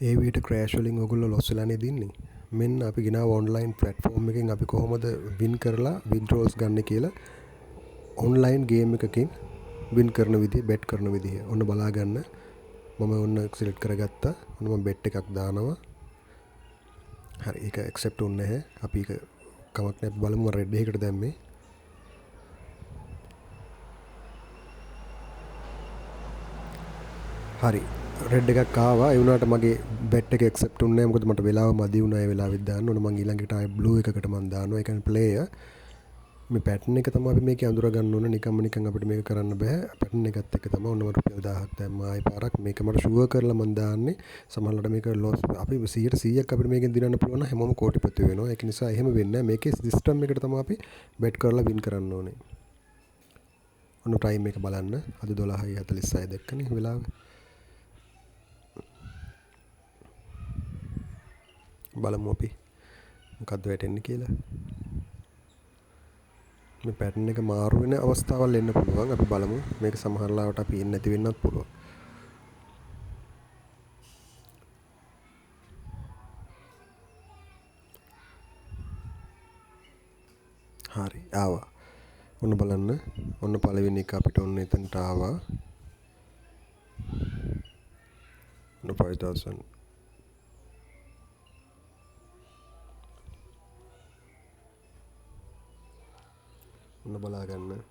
ඒ විදිහට ක්‍රෑෂ් වලින් ඔයගොල්ලෝ ලොස් වෙලානේ දින්නේ. මෙන්න අපි ගෙනාව ඔන්ලයින් ප්ලැට්ෆෝම් එකෙන් අපි කොහොමද වින් කරලා විත්ඩ්‍රෝල්ස් ගන්න කියලා ඔන්ලයින් ගේම් එකකින් වින් කරන විදිහ බෙට් කරන විදිහ. ඔන්න බලා ගන්න. මම ඔන්න සිලෙක්ට් කරගත්තා. ඔන්න මම බෙට් එකක් දානවා. හරි ඒක ඇක්සෙප්ට් වුන්නේ නැහැ. අපි ඒක කමක් නැහැ බලමු. මම රෙඩ් එකකට දැම්මේ. හරි රෙඩ් එකක් ආවා. ඒ වුණාට මගේ බෙට් එක ඇක්සෙප්ට් වුන්නේ නැහැ. මොකද මට වෙලාව මදි වුණා ඒ වෙලාවෙත් දාන්න ඕන. මම ඊළඟට ආයේ බ්ලූ එකකට මම දානවා. ඒ කියන්නේ ප්ලේයර්. මේ පැටර්න් එක තමයි අපි මේකේ අඳුර ගන්න ඕන. නිකන් අපිට මේක කරන්න බෑ. පැටර්න් එකත් එක්ක තමයි ඔන්න මට රුපියල් 1000ක් දැම්මා. ආයි පාරක් මේක මට ෂුවර් කරලා මම දාන්නේ. සමහරවිට මේක ලොස් අපි 100%ක් අපිට මේකෙන් දිනන්න පුළුවන් නම් හැමෝම කෝටිපති වෙනවා. ඒක නිසා එහෙම වෙන්නේ නැහැ. මේකේ සිස්ටම් එකට තමයි අපි බෙට් කරලා වින් කරන්න ඕනේ. ඔන්න ටයිම් එක බලන්න. අද 12:46 දැක්කනේ වෙලාව. බලමු අපි මොකද්ද වැටෙන්නේ කියලා. මේ පැටර්න් එක මාරු වෙන අවස්ථාවල් එන්න පුළුවන්. අපි බලමු. මේක සමහර ලාවට අපි ඉන්නේ නැති වෙන්නත් පුළුවන්. හරි ආවා. ඔන්න බලන්න. ඔන්න පළවෙනි එක අපිට ඔන්න එතනට ආවා. ඔන්න 5000. ඔන්න බලා ගන්න.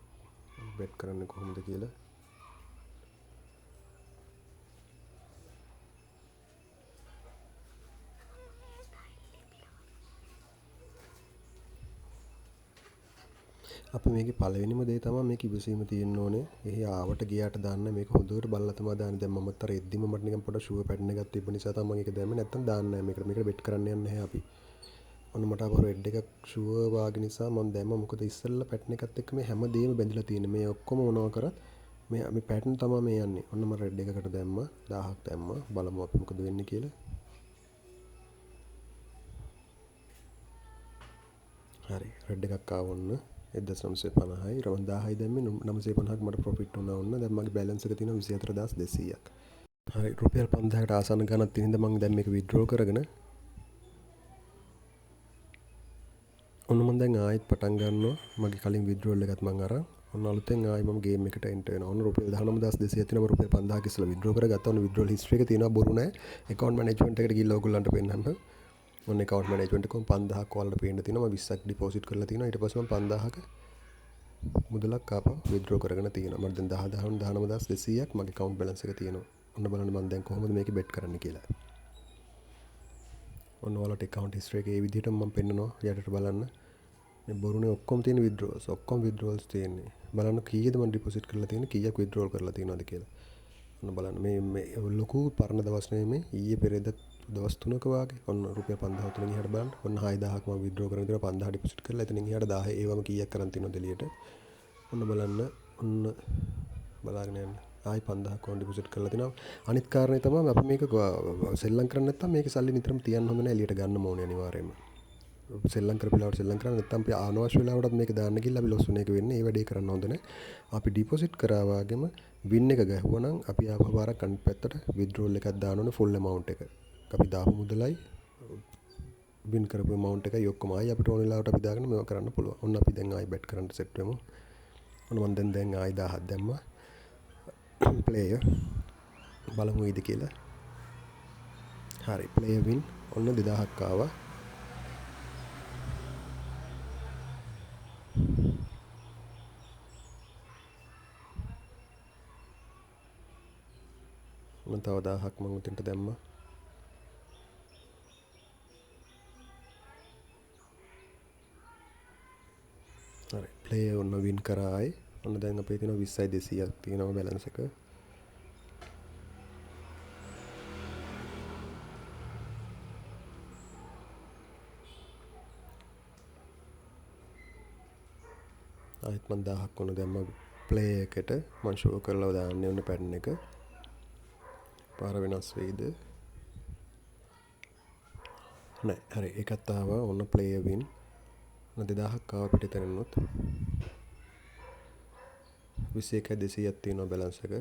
බෙට් කරන්නේ කොහොමද කියලා. අපි මේකේ පළවෙනිම දේ තමයි මේක ඉවසීම තියෙන්න ඕනේ. එහි ආවට ගියාට දාන්න මේක හොඳට බලලා තමයි දාන්නේ. දැන් මමත් අර එද්දිම මට නිකන් පොඩ ෂුවර් පැටර්න් එකක් තිබ්බ නිසා තමයි මම ඒක දැම්මේ. නැත්තම් දාන්නේ නැහැ මේකට. මේකට බෙට් කරන්න යන්නේ නැහැ අපි. ඔන්න මට අපර රෙඩ් එකක් ෂුවර් වාගේ නිසා මම දැම්මා. මොකද ඉස්සෙල්ලා පැටර්න් එකත් එක්ක මේ හැමදේම බැඳලා තියෙන්නේ. මේ ඔක්කොම මොනවා කරත් මේ පැටර්න් තමයි මේ යන්නේ. ඔන්න මම රෙඩ් එකකට දැම්මා. 1000ක් දැම්මා. බලමු අපි මොකද වෙන්නේ කියලා. හරි රෙඩ් එකක් ආවොන්න 1950යි රවුන්ඩ් 1000යි දැම්මේ 950ක් මට ප්‍රොෆිට් වුණා වුණා. දැන් මගේ බැලන්ස් එක තියෙනවා 24200ක්. හරි රුපියල් 5000කට ආසන්න ගණන් තියෙන හින්දා මම දැන් මේක විත්ඩ්‍රෝ කරගෙන ඔන්න මම දැන් ආයෙත් පටන් ගන්නවා. මගේ කලින් විත්ඩ්‍රෝල් එකත් මම අරන් ඔන්න අලුතෙන් ආයෙ මම ගේම් එකට එන්ටර් වෙනවා. ඔන්න රුපියල් 19200 තියෙනවා. රුපියල් 5000ක් ඉස්සලා විත්ඩ්‍රෝ කරගත්තා. ඔන්න විත්ඩ්‍රෝල් හිස්ටරි එක තියෙනවා බොරු නෑ. account management එකට ගිහලා ඔයගොල්ලන්ට පෙන්නන්න. ඔන්න account management එකෙන් 5000ක් ඔයාලට පේන්න තියෙනවා. මම 20ක් ඩිපොසිට් කරලා තියෙනවා. ඊට පස්සේ මම 5000ක මුදලක් ආපහු විත්ඩ්‍රෝ කරගෙන තියෙනවා. මට දැන් 19200ක් මගේ account balance එක තියෙනවා. ඔන්න බලන්න මම දැන් කොහොමද මේක බෙට් කරන්න කියලා. ඔන්න ඔයාලට account history එකේ මේ විදිහට මම පෙන්නනවා. යටට බලන්න. මේ බොරුනේ ඔක්කොම තියෙන withdrawals ඔක්කොම withdrawals තියෙන්නේ. බලන්න කීයද මම ඩිපොසිට් කරලා තියෙන්නේ කීයක් withdrawal කරලා තියෙනවද කියලා. ඔන්න බලන්න මේ ලොකු පරණ දවස් නෙමෙයි ඊයේ පෙරේද දවස් 3ක වාගේ. ඔන්න රුපියල් 5000 තුලින් එහාට බලන්න. ඔන්න 6000ක් මම withdraw කරගෙන තියෙනවා 5000 ඩිපොසිට් කරලා. එතනින් එහාට 1000 ඒවම කීයක් කරන් තියෙනවද එළියට. ඔන්න බලන්න. ඔන්න බලාගෙන යන්න. ආයි 5000ක් වොන් ඩිපොසිට් කරලා තිනවා. අනිත් කාරණේ තමයි අපි මේක සෙල්ලම් කරන්නේ නැත්නම් මේකේ සල්ලි නිතරම තියන්න හොඳ නැහැ එළියට ගන්න ඕනේ අනිවාර්යයෙන්ම. සෙල්ලම් කරපිලාවට සෙල්ලම් කරන්න නැත්නම් අපි අනවශ්‍ය වෙලාවටත් මේක දාන්න ගිහලා අපි ලොස් වෙන එක වෙන්නේ. ඒ වැඩේ කරන්න හොඳ නැහැ. අපි ඩිපොසිට් කරා වගේම වින් එක ගැහුවනම් අපි ආපහු පාරක් අනිත් පැත්තට විත්ඩ්‍රෝල් එකක් දාන්න ඕනේ ෆුල් amount එක. අපි දාපු මුදලයි වින් කරපු amount එකයි ඔක්කොම ආයි අපිට ඕන වෙලාවට අපි දාගෙන මේක කරන්න පුළුවන්. ඔන්න අපි දැන් ආයි බෙට් කරන්න සෙට් වෙමු. ඔන්න මම දැන් ආයි 1000ක් දැම්මා. player බලමු ඊද කියලා. හරි player win ඔන්න 2000ක් ආවා. ඔන්න තව 1000ක් මම උතෙන්ට දැම්මා. හරි player ඔන්න win කරායි. ඔන්න දැන් අපේ තියෙනවා 20200ක් තියෙනවා බැලන්ස් එක. ආයෙත් මම 1000ක් ඔන්න දැම්මා player එකට. මම ෂෝ කරලා දාන්නේ ඔන්න pattern එක. පාර වෙනස් වෙයිද? නෑ හරි ඒකත් ආවා ඔන්න player win. ඔන්න 2000ක් ආවා පිට තැනනොත්. 21200ක් තියෙනවා බැලන්ස් එක.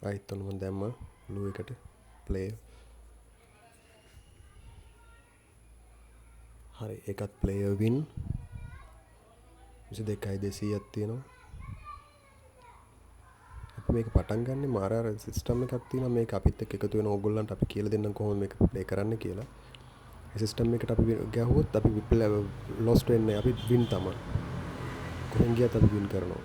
ආයෙත් ඔන්න මම දැම්මා blue එකට play. හරි ඒකත් player win 22,200ක් තියෙනවා. අපි මේක පටන් ගන්න මාර අර සිස්ටම් එකක් තියෙනවා මේක අපිත් එක්ක එකතු වෙන ඕගොල්ලන්ට අපි කියලා දෙන්නම් කොහොමද මේක ප්ලේ කරන්න කියලා. ඒ සිස්ටම් එකට අපි ගැහුවොත් අපි ලොස්ට් වෙන්නේ අපි වින් තමයි. කොහෙන් ගියත් අපි වින් කරනවා.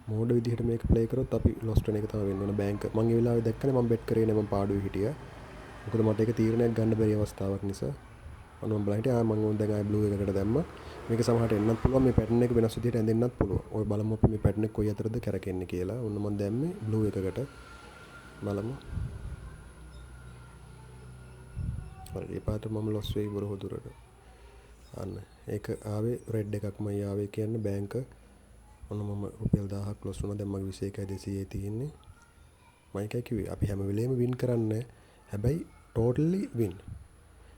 මෝඩ විදිහට මේක ප්ලේ කරොත් අපි ලොස්ට් වෙන එක තමයි වෙන්න ඕන බැංක. මම ඒ වෙලාවේ දැක්කනේ මම බෙට් කරේ නේ මම පාඩුවේ හිටියා. මොකද මට ඒක තීරණයක් ගන්න බැරි අවස්ථාවක් නිසා. අන්න මම බලහිටියා මම දැන් ආයි බ්ලූ එකකට දැම්මා. මේක සමහරට එන්නත් පුළුවන් මේ පැටර්න් එක වෙනස් විදිහට ඇඳෙන්නත් පුළුවන්. ඔය බලමු අපි මේ පැටර්න් එක කොයි අතරද කරකෙන්නේ කියලා. ඔන්න මම දැම්මේ බ්ලූ එකකට. බලමු. හරි ඒ පාට මම ලොස් වෙයි බොරහ දුරට. අන්න ඒක ආවේ රෙඩ් එකක්මයි ආවේ කියන්නේ බැංක. ඔන්න මම රුපියල් 1000ක් ලොස් වුණා. දැන් මගේ 21,200 තියෙන්නේ. මම එකයි කිව්වේ අපි හැම වෙලේම වින් කරන්නේ. හැබැයි totally win.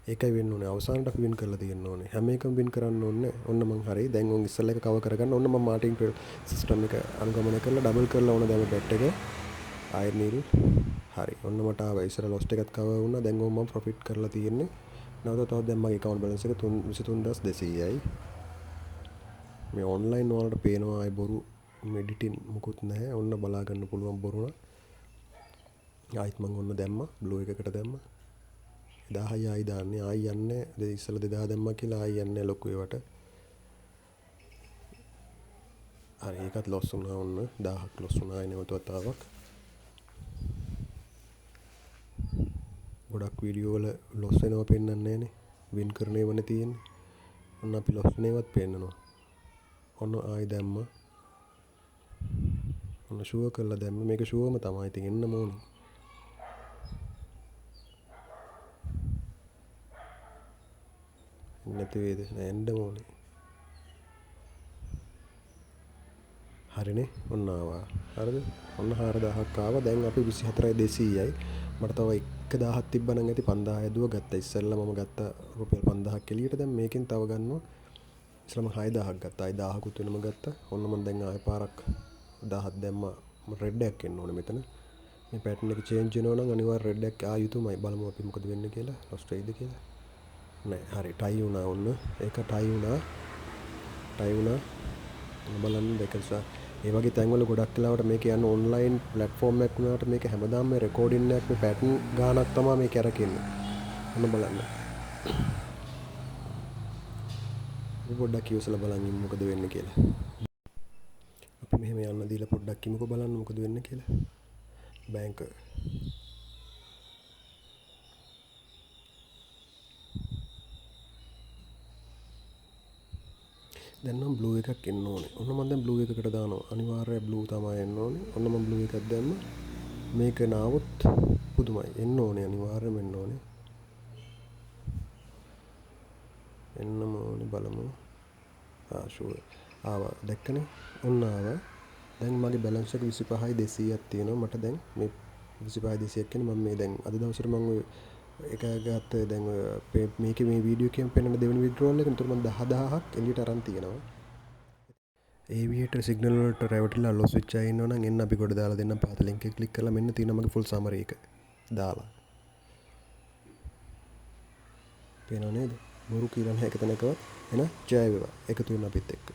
ඒකයි වෙන්න ඕනේ. අවසානට අපි වින් කරලා තියෙන්න ඕනේ. හැම එකම වින් කරන්න ඕනේ. ඔන්න මං හරි. දැන් උන් ඉස්සෙල්ලා එක කවර් කරගන්න. ඔන්න මම මාටින් සිස්ටම් එක අනුගමනය කරලා ඩබල් කරලා ඕන දැන් බෙට් එක. ආයෙත් නිල්. හරි. ඔන්න මට ආවා. ඉස්සර ලොස්ට් එකත් කවර් වුණා. දැන් ඕම මම ප්‍රොෆිට් කරලා තියෙන්නේ. නැවත තවත් දැන් මගේ account balance එක 23,200යි. මේ ඔන්ලයින් වලට පේනවා ආයි බොරු මෙඩිටින් මුකුත් නැහැ. ඔන්න බලා ගන්න පුළුවන් බොරු නා. ආයිත් මං ඔන්න දැම්මා. බ්ලූ එකකට දැම්මා. 1000යි ආයි දාන්නේ ආයි යන්නේ ඉස්සෙල්ලා 2000 දැම්මා කියලා ආයි යන්නේ ලොකු ඒවට. හරි ඒකත් ලොස් වුණා ඔන්න 1000ක් ලොස් වුණා ආයි නැවත වතාවක්. ගොඩක් වීඩියෝ වල ලොස් වෙනවා පෙන්වන්නේ නැහනේ. වින් කරන ඒවානේ තියෙන්නේ. ඔන්න අපි ලොස් වෙනේවත් පෙන්නනවා. ඔන්න ආයි දැම්මා. ඔන්න ෂුවර් කරලා දැම්මා. මේක ෂුවර්ම තමයි. ඉතින් එන්නම ඕනේ. නැති වේද නෑ එන්න ඕනේ. හරිනේ ඔන්න ආවා. හරිද? ඔන්න 4000ක් ආවා. දැන් අපි 24,200යි. මට තව 1000ක් තිබ්බනම් ඇති 5000 ඇදුවා ගත්තා. ඉස්සෙල්ලා මම ගත්තා රුපියල් 5000ක් එළියට. දැන් මේකෙන් තව ගන්නවා. ඉස්සෙල්ලා මම 6000ක් ගත්තා. ආයි 1000කුත් වෙනම ගත්තා. ඔන්න මම දැන් ආයෙ පාරක් 1000ක් දැම්මා. රෙඩ් එකක් එන්න ඕනේ මෙතන. මේ පැටර්න් එක චේන්ජ් වෙනවා නම් අනිවාර්ය රෙඩ් එකක් ආ යුතුමයි. බලමු අපි මොකද වෙන්නේ කියලා. ලොස්ට් වෙයිද කියලා. නෑ හරි ටයි වුණා ඔන්න. ඒක ටයි වුණා. ටයි වුණා. බලන්න දැකලා ඒ වගේ තැන්වල ගොඩක් වෙලාවට මේක යන ඔන්ලයින් ප්ලැට්ෆෝම් එකක් වුණාට මේක හැමදාම මේ රෙකෝඩින් එකක් මේ පැටර්න් ගානක් තමයි මේක කරකෙන්නේ. ඔන්න බලන්න. අපි පොඩ්ඩක් ඉවසලා බලන්න මොකද වෙන්නේ කියලා. අපි මෙහෙම යන්න දීලා පොඩ්ඩක් ඉමුකෝ බලන්න මොකද වෙන්නේ කියලා. බැංක දැන් නම් බ්ලූ එකක් එන්න ඕනේ. ඔන්න මම දැන් බ්ලූ එකකට දානවා. අනිවාර්යයෙන් බ්ලූ තමයි එන්න ඕනේ. ඔන්න මම බ්ලූ එකක් දැම්මා. මේක නාවොත් පුදුමයි. එන්න ඕනේ අනිවාර්යයෙන්ම එන්න ඕනේ. එන්නම ඕනේ බලමු. ෂුවර්. ආවා දැක්කනේ. ඔන්න ආවා. දැන් මගේ බැලන්ස් එක 25,200ක් තියෙනවා. මට දැන් මේ 25,200ක් කියන්නේ මම මේ දැන් අද දවසට මම ඔය එක ගත්ත දැන් මේකේ මේ වීඩියෝ එකෙන් පෙන්වන දෙවෙනි විඩ්‍රෝල් එක උන්ට මම 10000ක් එළියට අරන් තියෙනවා. ඒ විදිහට සිග්නල් වලට රැවටිලා ලොස් වෙච්ච අය ඉන්නවනම් එන්න අපි කොට දාලා දෙන්නම් පාත ලින්ක් එක ක්ලික් කරලා මෙන්න තියෙනවා මගේ ෆුල් සමරි එක දාලා. පේනව නේද? බොරු කියලා නැහැ එක තැනකවත්. එන ජය වේවා. එකතු වෙන්න අපිත් එක්ක.